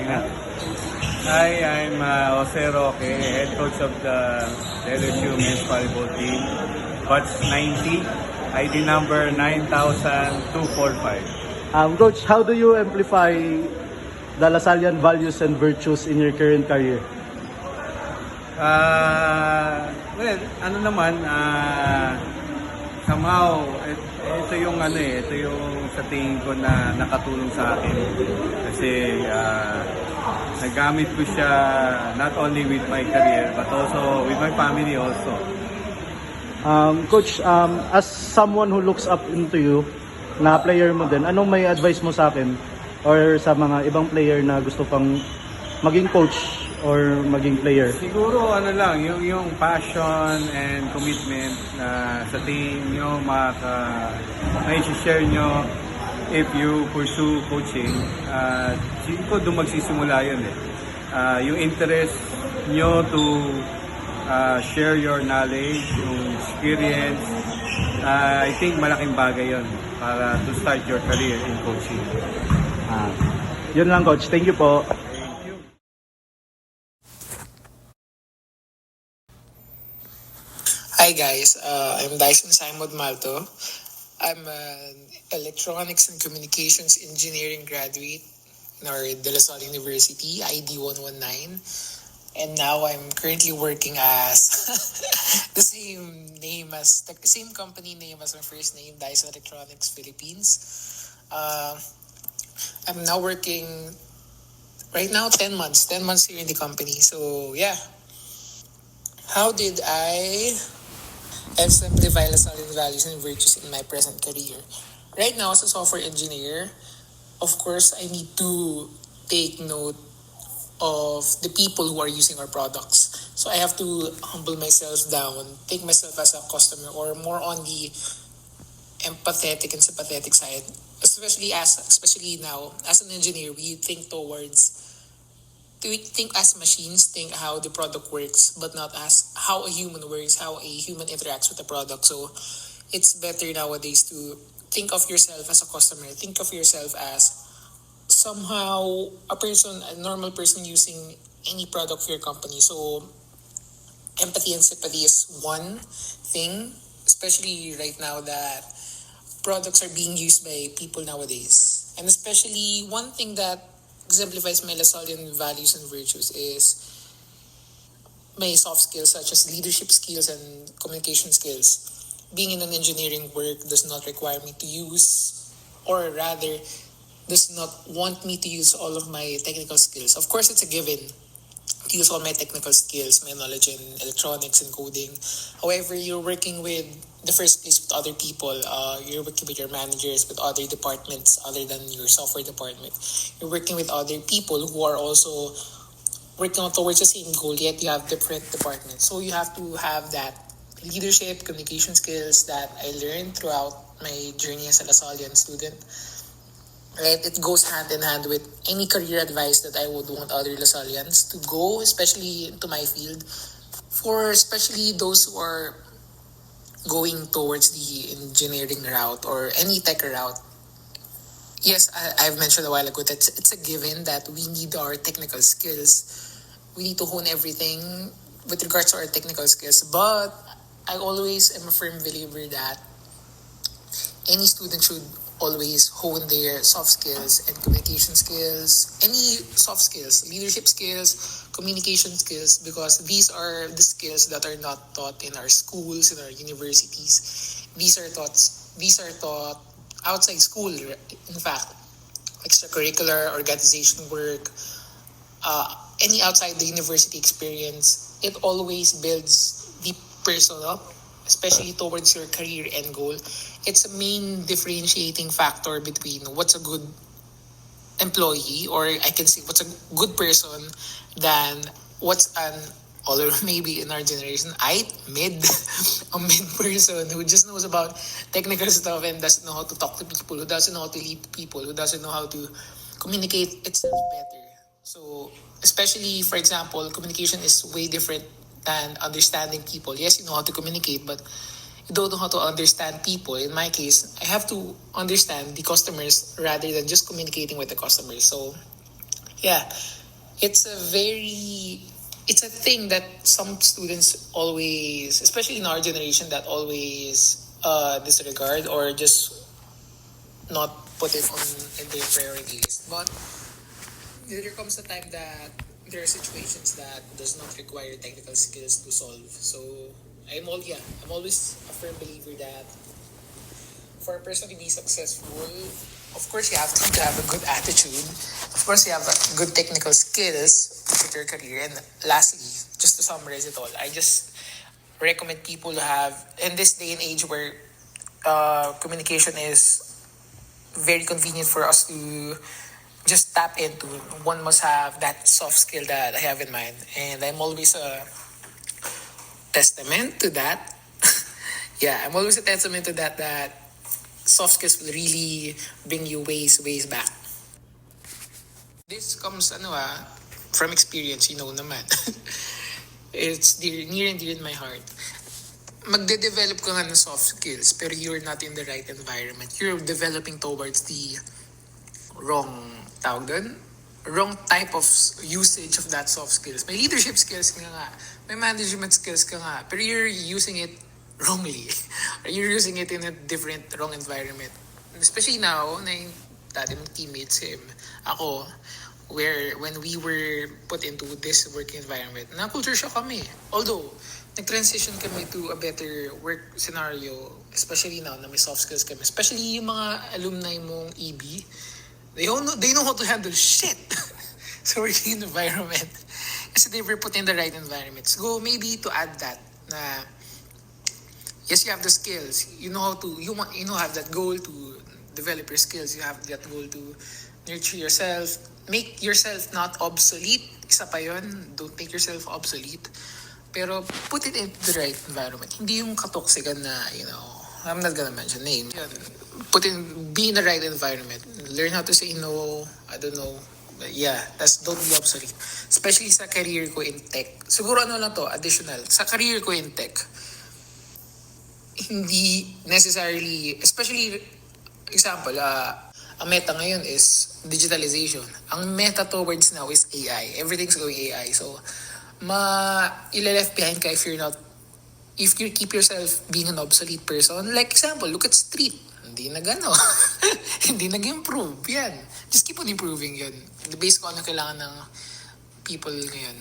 Marina. Hi, I'm Jose Roque, head coach of the LSU men's volleyball team. Batch 90, ID number 9245. Coach, how do you amplify the Lasallian values and virtues in your current career? Well, ano naman, somehow, ito yung ito yung sa tingin ko na nakatulong sa akin. Kasi nagamit ko siya not only with my career but also with my family also. Coach, as someone who looks up into you, na player mo din, anong may advice mo sa akin or sa mga ibang player na gusto pang maging coach or maging player? Siguro lang, yung passion and commitment na sa team nyo, ma-share nyo if you pursue coaching. Siguro ko doon magsisimula yun yung interest nyo to share your knowledge, yung experience. I think malaking bagay yun para to start your career in coaching. Yun lang, Coach. Thank you po. Hi guys, I'm Dyson Simon Malto. I'm an Electronics and Communications Engineering graduate in our De La Salle University, ID 119. And now I'm currently working as the same company name as my first name, Dyson Electronics Philippines. I'm now working right now 10 months here in the company. So yeah, how did I exemplify Lasallian values and virtues in my present career? Right now, as a software engineer, of course, I need to take note of the people who are using our products. So I have to humble myself down, take myself as a customer, or more on the empathetic and sympathetic side. Especially now, as an engineer, we think as machines, think how the product works, but not as how a human works, how a human interacts with the product. So it's better nowadays to think of yourself as a customer, think of yourself as somehow a normal person using any product for your company. So empathy and sympathy is one thing, especially right now that products are being used by people nowadays. And especially one thing that exemplifies my Lasallian values and virtues is my soft skills such as leadership skills and communication skills. Being in an engineering work does not require me to use, or rather, does not want me to use all of my technical skills. Of course, it's a given to use all my technical skills, my knowledge in electronics and coding. However, you're working with the first place with other people. You're working with your managers, with other departments other than your software department. You're working with other people who are also working towards the same goal, yet you have different departments. So you have to have that leadership, communication skills that I learned throughout my journey as a Lasallian student. Right? It goes hand in hand with any career advice that I would want other Lasallians to go, especially into my field, for especially those who are going towards the engineering route or any tech route. Yes, I've mentioned a while ago that it's a given that we need our technical skills. We need to hone everything with regards to our technical skills. But I always am a firm believer that any student should always hone their soft skills and communication skills, any soft skills, leadership skills, communication skills, because these are the skills that are not taught in our schools, in our universities. These are taught outside school, in fact, extracurricular, organization work, any outside the university experience. It always builds the person up, especially towards your career end goal. It's a main differentiating factor between what's a good employee, or I can say what's a good person, than what's an, or maybe in our generation, a mid person who just knows about technical stuff and doesn't know how to talk to people, who doesn't know how to lead people, who doesn't know how to communicate itself better. So, especially, for example, communication is way different than understanding people. Yes, you know how to communicate, but you don't know how to understand people. In my case, I have to understand the customers rather than just communicating with the customers. So, yeah, it's it's a thing that some students always, especially in our generation, that always disregard or just not put it on in their priority list. But there comes a time that there are situations that does not require technical skills to solve. So I'm always a firm believer that for a person to be successful, of course you have to have a good attitude. Of course you have a good technical skills with your career. And lastly, just to summarize it all, I just recommend people to have, in this day and age where communication is very convenient for us to just tap into, one must have that soft skill that I have in mind. And I'm always a testament to that. Yeah, I'm always a testament to that soft skills will really bring you ways back. This comes from experience, naman. It's near and dear in my heart. Magde-develop ka nga ng soft skills pero you're not in the right environment. You're developing towards the wrong tawag doon, wrong type of usage of that soft skills. May leadership skills ka nga, may management skills ka nga, pero you're using it wrongly. Or you're using it in a different, wrong environment. Especially now, na yung dati mong teammates, ako, where when we were put into this working environment, na-culture shock kami. Although, nag-transition kami to a better work scenario, especially now na may soft skills kami. Especially yung mga alumni mong EB, they know how to handle shit. So working environment. Kasi they were put in the right environment. So maybe to add that, na yes, you have the skills. You know how to, you know have that goal to develop your skills. You have that goal to nurture yourself. Make yourself not obsolete. Isa pa yun. Don't make yourself obsolete. Pero put it in the right environment. Hindi yung katoksikan na, I'm not gonna mention names. Be in the right environment. Learn how to say no. I don't know. But yeah, don't be obsolete. Especially sa career ko in tech. Siguro lang to, additional. Sa career ko in tech, hindi necessarily, especially, example, ang meta ngayon is digitalization. Ang meta towards now is AI. Everything's going AI. So, left behind ka if you keep yourself being an obsolete person. Like example, look at street. Hindi hindi nag-improve. Yan. Just keep on improving yun. Based ko ano kailangan ng people ngayon.